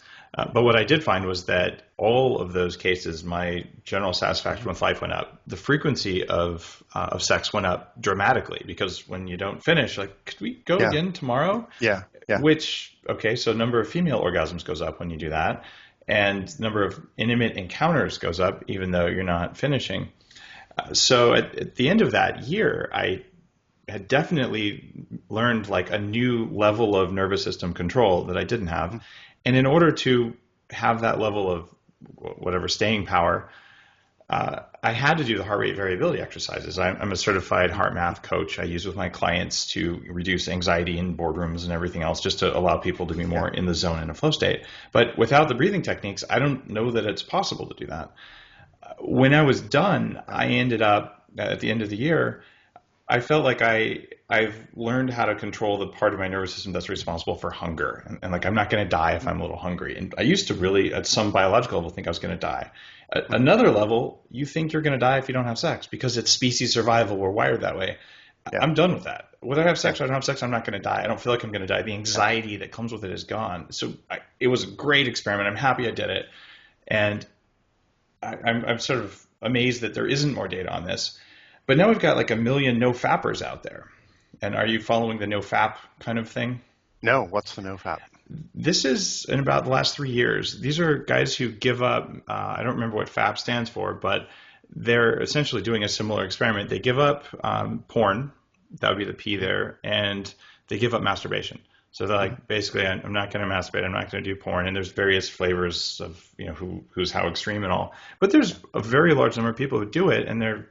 but what I did find was that all of those cases, my general satisfaction with life went up. The frequency of sex went up dramatically, because when you don't finish, could we go again tomorrow? Yeah. So number of female orgasms goes up when you do that, and number of intimate encounters goes up even though you're not finishing. So at the end of that year, I had definitely learned a new level of nervous system control that I didn't have. And in order to have that level of whatever staying power, I had to do the heart rate variability exercises. I'm a certified heart math coach. I use with my clients to reduce anxiety in boardrooms and everything else, just to allow people to be more in the zone in a flow state. But without the breathing techniques, I don't know that it's possible to do that. When I was done, I ended up, at the end of the year, I felt like I've learned how to control the part of my nervous system that's responsible for hunger. And I'm not going to die if I'm a little hungry. And I used to really, at some biological level, think I was going to die. At another level, you think you're going to die if you don't have sex, because it's species survival. We're wired that way. Yeah. I'm done with that. Whether I have sex or I don't have sex, I'm not going to die. I don't feel like I'm going to die. The anxiety that comes with it is gone. So it was a great experiment. I'm happy I did it. And I'm sort of amazed that there isn't more data on this. But now we've got 1 million no-fappers out there. And are you following the no-fap kind of thing? No, what's the no-fap? This is in about the last 3 years. These are guys who give up, I don't remember what FAP stands for, but they're essentially doing a similar experiment. They give up porn, that would be the P there, and they give up masturbation. So they're basically, I'm not going to masturbate, I'm not going to do porn, and there's various flavors of who's how extreme and all. But there's a very large number of people who do it, and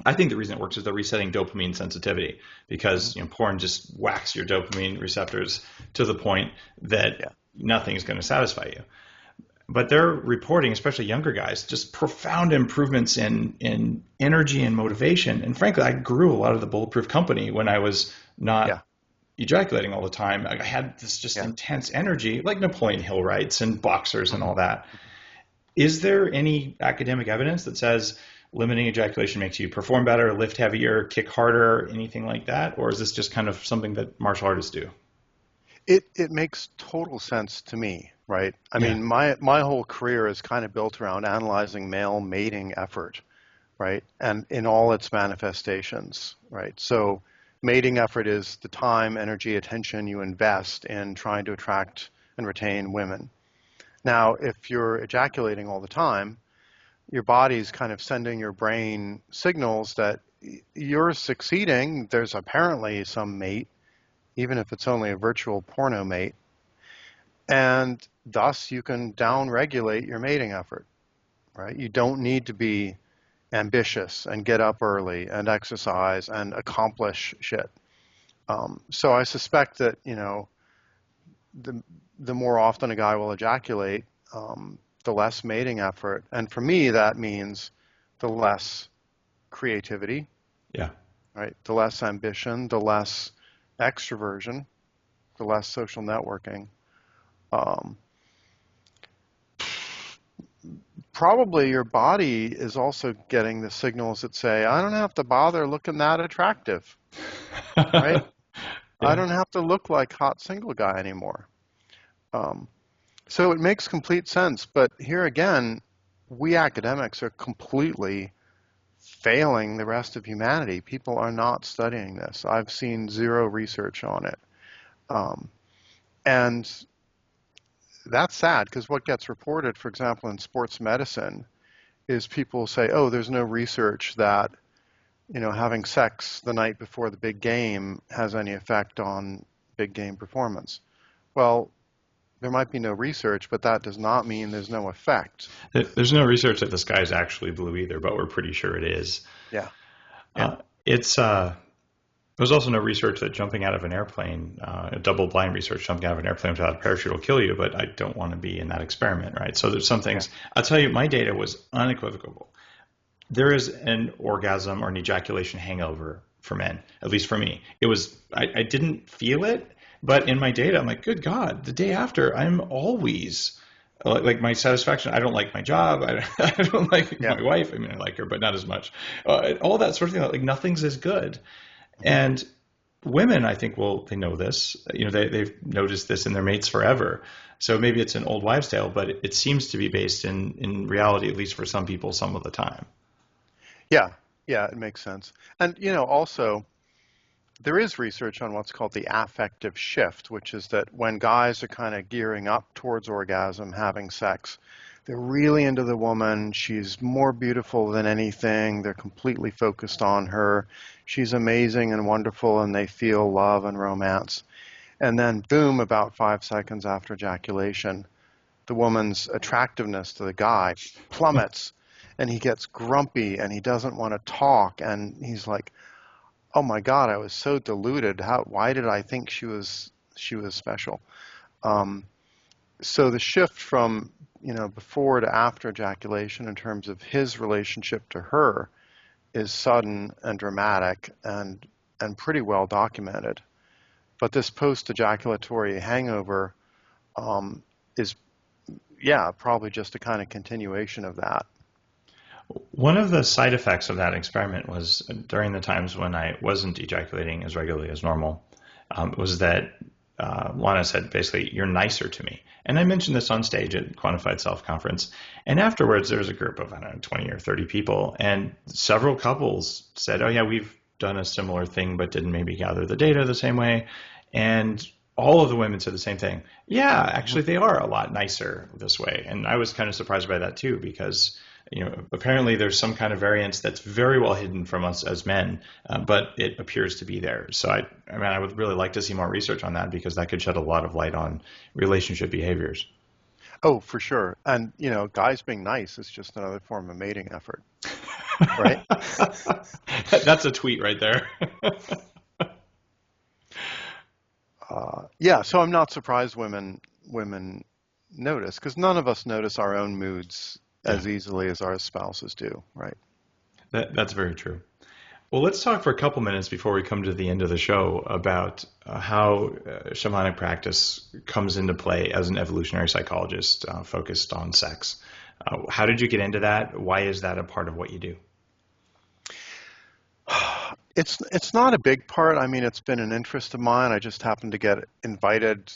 I think the reason it works is they're resetting dopamine sensitivity, because porn just whacks your dopamine receptors to the point that nothing is going to satisfy you. But they're reporting, especially younger guys, just profound improvements in energy and motivation. And frankly, I grew a lot of the Bulletproof company when I was not ejaculating all the time. I had this just intense energy, like Napoleon Hill writes and boxers and all that. Is there any academic evidence that says limiting ejaculation makes you perform better, lift heavier, kick harder, anything like that? Or is this just kind of something that martial artists do? It makes total sense to me, right? I Yeah. mean, my whole career is kind of built around analyzing male mating effort, right? And in all its manifestations, right? So mating effort is the time, energy, attention you invest in trying to attract and retain women. Now, if you're ejaculating all the time, your body's kind of sending your brain signals that you're succeeding. There's apparently some mate, even if it's only a virtual porno mate, and thus you can down-regulate your mating effort, right? You don't need to be ambitious and get up early and exercise and accomplish shit. So I suspect that, the more often a guy will ejaculate, the less mating effort. And for me, that means the less creativity, Yeah. right? The less ambition, the less extroversion, the less social networking. Um, Probably your body is also getting the signals that say, I don't have to bother looking that attractive, right? I Yeah. don't have to look like hot single guy anymore. So it makes complete sense. But here again, we academics are completely failing the rest of humanity. People are not studying this. I've seen zero research on it. And that's sad because what gets reported, for example, in sports medicine is people say, oh, there's no research that, having sex the night before the big game has any effect on big game performance. Well, there might be no research, but that does not mean there's no effect. There's no research that the sky is actually blue either, but we're pretty sure it is. Yeah. Yeah. It's There's also no research that jumping out of an airplane, double-blind research, jumping out of an airplane without a parachute will kill you, but I don't want to be in that experiment, right? So there's some things. Yeah. I'll tell you, my data was unequivocal. There is an orgasm or an ejaculation hangover for men, at least for me. I didn't feel it, but in my data, I'm like, good God, the day after, I'm always like my satisfaction. I don't like my job. I don't like Yeah. my wife. I mean, I like her, but not as much. All that sort of thing. Like nothing's as good. Mm-hmm. And women, I think, they know this. They've noticed this in their mates forever. So maybe it's an old wives' tale, but it seems to be based in reality, at least for some people, some of the time. Yeah. Yeah, it makes sense. And, also, there is research on what's called the affective shift, which is that when guys are kind of gearing up towards orgasm, having sex, they're really into the woman. She's more beautiful than anything. They're completely focused on her. She's amazing and wonderful, and they feel love and romance. And then, boom, about 5 seconds after ejaculation, the woman's attractiveness to the guy plummets, and he gets grumpy, and he doesn't want to talk, and he's like, oh my God, I was so deluded. Why did I think she was special? So the shift from before to after ejaculation in terms of his relationship to her is sudden and dramatic and pretty well documented. But this post-ejaculatory hangover is, probably just a kind of continuation of that. One of the side effects of that experiment was during the times when I wasn't ejaculating as regularly as normal, was that Lana said basically, you're nicer to me. And I mentioned this on stage at Quantified Self Conference. And afterwards, there was a group of, 20 or 30 people. And several couples said, oh, yeah, we've done a similar thing, but didn't maybe gather the data the same way. And all of the women said the same thing. Yeah, actually, they are a lot nicer this way. And I was kind of surprised by that, too, because apparently there's some kind of variance that's very well hidden from us as men, but it appears to be there. So I would really like to see more research on that because that could shed a lot of light on relationship behaviors. Oh, for sure. And, guys being nice is just another form of mating effort, right? That's a tweet right there. Yeah, so I'm not surprised women notice, because none of us notice our own moods as easily as our spouses do, right? That's very true. Well, let's talk for a couple minutes before we come to the end of the show about how shamanic practice comes into play as an evolutionary psychologist focused on sex. How did you get into that? Why is that a part of what you do? It's not a big part. I mean, it's been an interest of mine. I just happened to get invited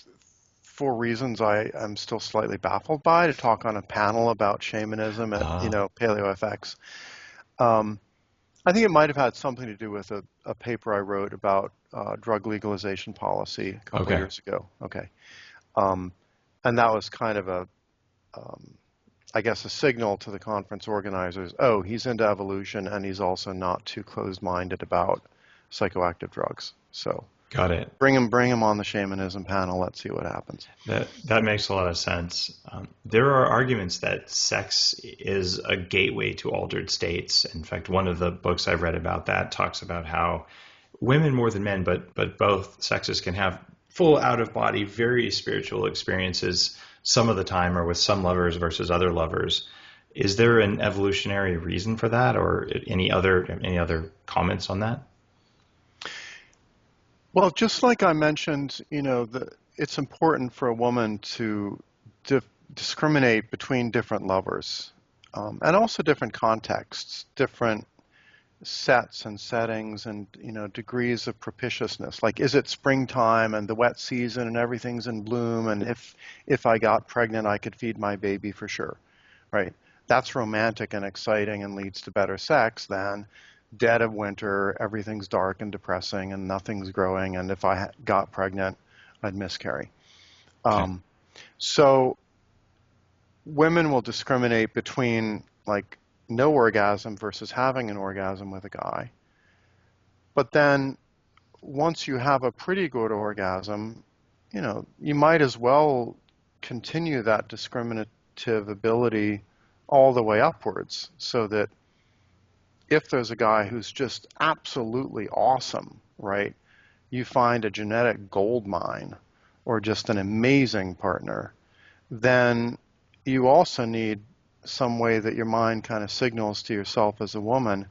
for reasons I am still slightly baffled by to talk on a panel about shamanism at, Ah, PaleoFX. Um, I think it might have had something to do with a paper I wrote about drug legalization policy a couple of okay. years ago. Okay. Um, and that was kind of um, I guess, a signal to the conference organizers, oh, he's into evolution and he's also not too closed-minded about psychoactive drugs. So Got it. bring him on the shamanism panel. Let's see what happens. That makes a lot of sense. There are arguments that sex is a gateway to altered states. In fact, one of the books I've read about that talks about how women more than men, but both sexes can have full out of body, very spiritual experiences some of the time, or with some lovers versus other lovers. Is there an evolutionary reason for that, or any other comments on that? Well, just like I mentioned, it's important for a woman to discriminate between different lovers, and also different contexts, different sets and settings and degrees of propitiousness. Like, is it springtime and the wet season and everything's in bloom, and if I got pregnant I could feed my baby for sure, right? That's romantic and exciting and leads to better sex than dead of winter, everything's dark and depressing and nothing's growing, and if I got pregnant I'd miscarry. Okay. So women will discriminate between, like, no orgasm versus having an orgasm with a guy. But then once you have a pretty good orgasm, you might as well continue that discriminative ability all the way upwards, so that if there's a guy who's just absolutely awesome, right, you find a genetic gold mine or just an amazing partner, then you also need some way that your mind kind of signals to yourself as a woman,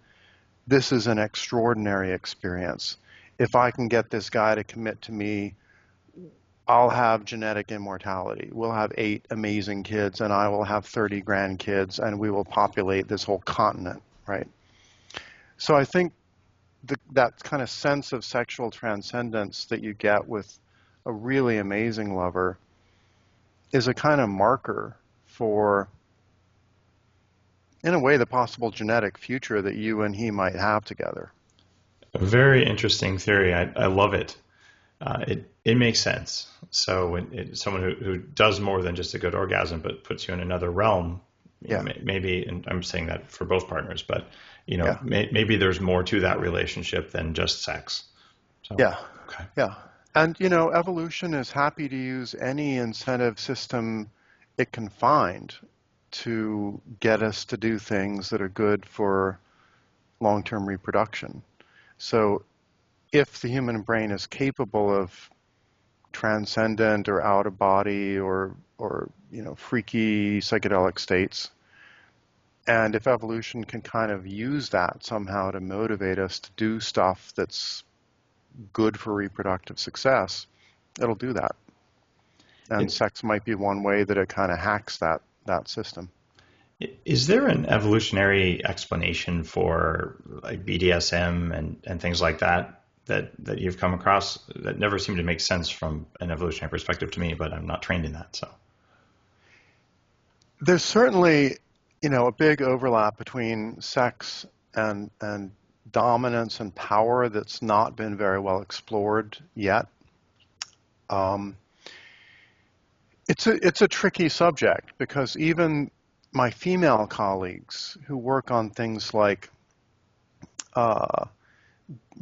this is an extraordinary experience. If I can get this guy to commit to me, I'll have genetic immortality. We'll have 8 amazing kids, and I will have 30 grandkids, and we will populate this whole continent, right? So I think that kind of sense of sexual transcendence that you get with a really amazing lover is a kind of marker for, in a way, the possible genetic future that you and he might have together. A very interesting theory. I love it. It makes sense. So when someone who does more than just a good orgasm, but puts you in another realm, Yeah, maybe, and I'm saying that for both partners, but yeah, maybe there's more to that relationship than just sex. So, yeah, okay. yeah. And, evolution is happy to use any incentive system it can find to get us to do things that are good for long-term reproduction. So if the human brain is capable of transcendent or out of body or freaky psychedelic states, and if evolution can kind of use that somehow to motivate us to do stuff that's good for reproductive success, it'll do that. And It, sex might be one way that it kind of hacks that system. is there an evolutionary explanation for like BDSM and things like that you've come across that never seem to make sense from an evolutionary perspective to me, but I'm not trained in that. So, There's certainly, a big overlap between sex and dominance and power that's not been very well explored yet. Um, it's a tricky subject because even my female colleagues who work on things like uh,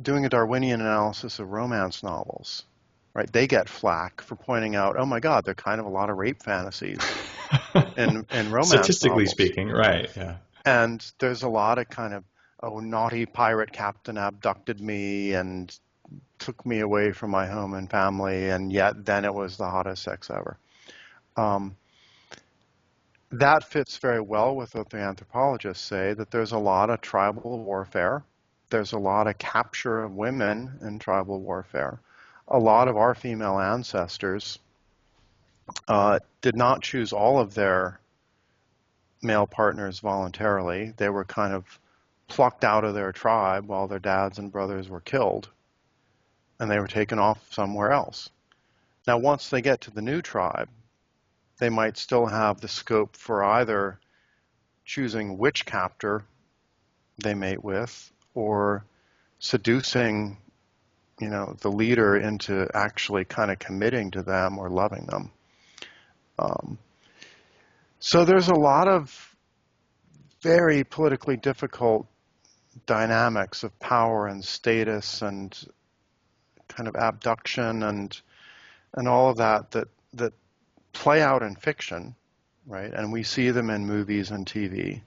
doing a Darwinian analysis of romance novels, right? They get flack for pointing out, oh my God, there are kind of a lot of rape fantasies in romance statistically novels. speaking, right? Yeah. And there's a lot of kind of, oh, naughty pirate captain abducted me and took me away from my home and family, and yet then it was the hottest sex ever. Um, that fits very well with what the anthropologists say, that there's a lot of tribal warfare. There's a lot of capture of women in tribal warfare. A lot of our female ancestors did not choose all of their male partners voluntarily. They were kind of plucked out of their tribe while their dads and brothers were killed, and they were taken off somewhere else. Now, once they get to the new tribe, they might still have the scope for either choosing which captor they mate with or seducing, the leader into actually kind of committing to them or loving them. So there's a lot of very politically difficult dynamics of power and status and kind of abduction and all of that play out in fiction, right? And we see them in movies and TV.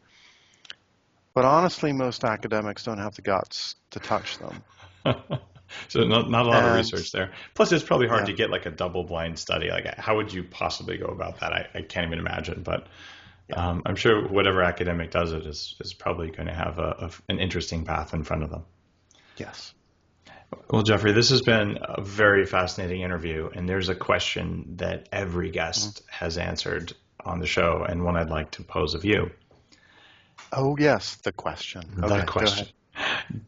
But honestly, most academics don't have the guts to touch them. So not a lot of research there. Plus, it's probably hard Yeah. to get like a double-blind study. Like, how would you possibly go about that? I can't even imagine. But I'm sure whatever academic does it is probably going to have an interesting path in front of them. Yes. Well, Geoffrey, this has been a very fascinating interview, and there's a question that every guest has answered on the show, and one I'd like to pose of you. Oh, yes, the question. The question.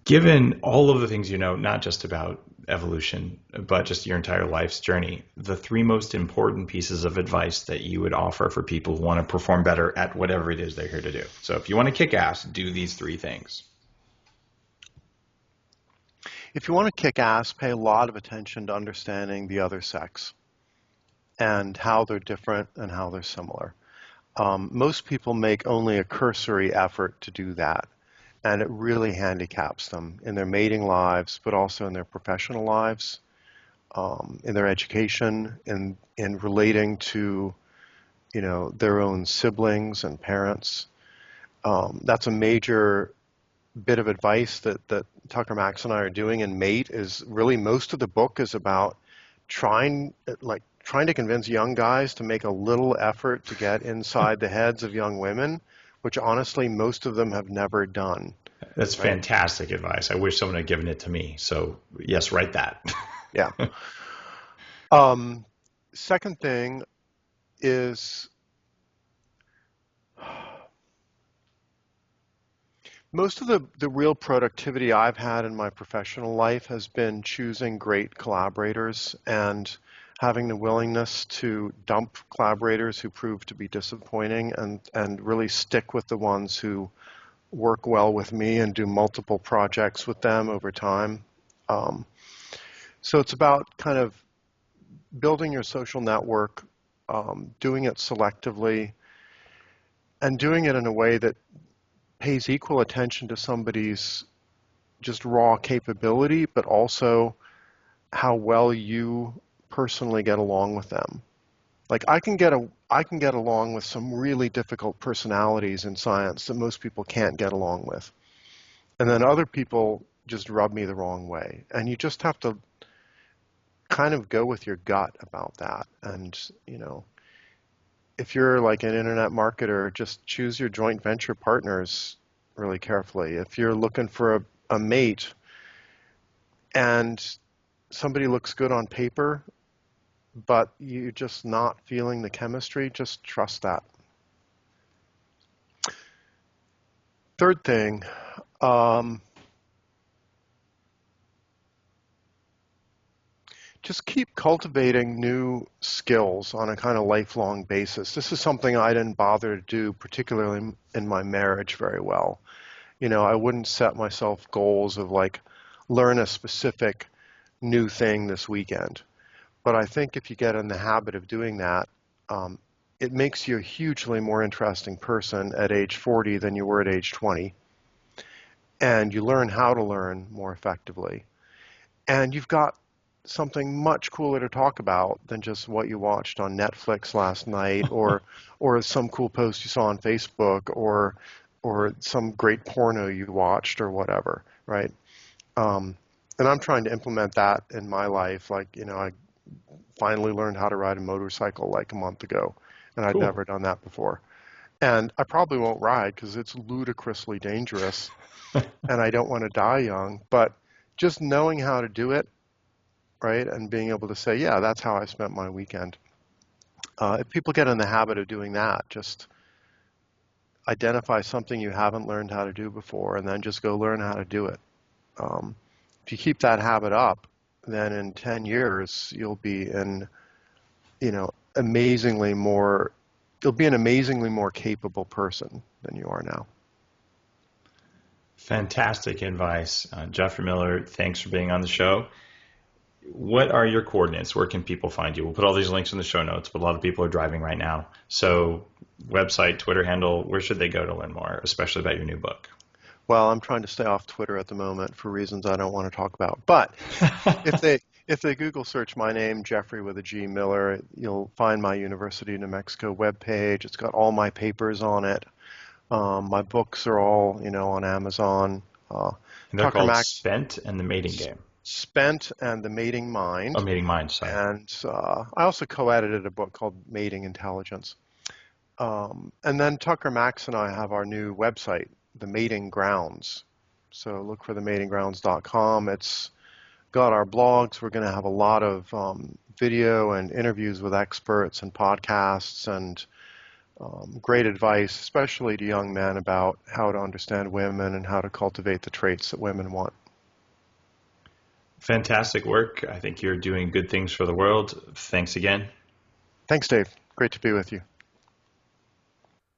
Given all of the things you know, not just about evolution, but just your entire life's journey, the three most important pieces of advice that you would offer for people who want to perform better at whatever it is they're here to do. So if you want to kick ass, do these three things. If you want to kick ass, pay a lot of attention to understanding the other sex and how they're different and how they're similar. Most people make only a cursory effort to do that, and it really handicaps them in their mating lives, but also in their professional lives, in their education, in relating to, their own siblings and parents. That's a major bit of advice that Tucker Max and I are doing in Mate. Is really most of the book is about trying to convince young guys to make a little effort to get inside the heads of young women, which honestly most of them have never done. That's fantastic advice. I wish someone had given it to me. So yes, write that. Yeah. Second thing is most of the real productivity I've had in my professional life has been choosing great collaborators and having the willingness to dump collaborators who prove to be disappointing and really stick with the ones who work well with me and do multiple projects with them over time. So it's about kind of building your social network, doing it selectively, and doing it in a way that pays equal attention to somebody's just raw capability, but also how well you personally get along with them. Like I can get along with some really difficult personalities in science that most people can't get along with. And then other people just rub me the wrong way. And you just have to kind of go with your gut about that. And, if you're like an internet marketer, just choose your joint venture partners really carefully. If you're looking for a mate and somebody looks good on paper, but you're just not feeling the chemistry, just trust that. Third thing, just keep cultivating new skills on a kind of lifelong basis. This is something I didn't bother to do, particularly in my marriage, very well. I wouldn't set myself goals of like, learn a specific new thing this weekend. But I think if you get in the habit of doing that, it makes you a hugely more interesting person at age 40 than you were at age 20. And you learn how to learn more effectively. And you've got something much cooler to talk about than just what you watched on Netflix last night or some cool post you saw on Facebook or some great porno you watched or whatever, right? And I'm trying to implement that in my life. Like, I finally learned how to ride a motorcycle like a month ago, and I'd never done that before. And I probably won't ride because it's ludicrously dangerous, and I don't want to die young. But just knowing how to do it, right, and being able to say, yeah, that's how I spent my weekend. If people get in the habit of doing that, just identify something you haven't learned how to do before, and then just go learn how to do it. If you keep that habit up, then in 10 years you'll be an amazingly more capable person than you are now. Fantastic advice. Geoffrey Miller, thanks for being on the show. What are your coordinates? Where can people find you? We'll put all these links in the show notes, but a lot of people are driving right now. So website, Twitter handle, where should they go to learn more, especially about your new book? Well, I'm trying to stay off Twitter at the moment for reasons I don't want to talk about. But if they Google search my name, Geoffrey with a G Miller, you'll find my University of New Mexico webpage. It's got all my papers on it. My books are all, on Amazon. And they're called Spent and the Mating Game. Spent and the Mating Mind. Oh, Mating Mind, sorry. And I also co-edited a book called Mating Intelligence. And then Tucker Max and I have our new website, The Mating Grounds. So look for thematinggrounds.com. It's got our blogs. We're going to have a lot of video and interviews with experts and podcasts and great advice, especially to young men about how to understand women and how to cultivate the traits that women want. Fantastic work. I think you're doing good things for the world. Thanks again. Thanks, Dave. Great to be with you.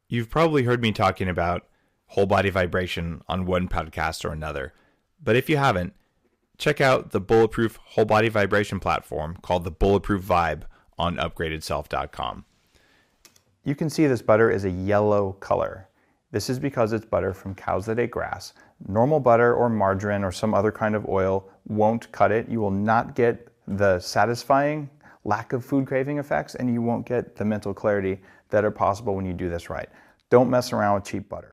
You've probably heard me talking about whole body vibration on one podcast or another. But if you haven't, check out the Bulletproof whole body vibration platform called the Bulletproof Vibe on upgradedself.com. You can see this butter is a yellow color. This is because it's butter from cows that ate grass. Normal butter or margarine or some other kind of oil won't cut it. You will not get the satisfying lack of food craving effects, and you won't get the mental clarity that are possible when you do this right. Don't mess around with cheap butter.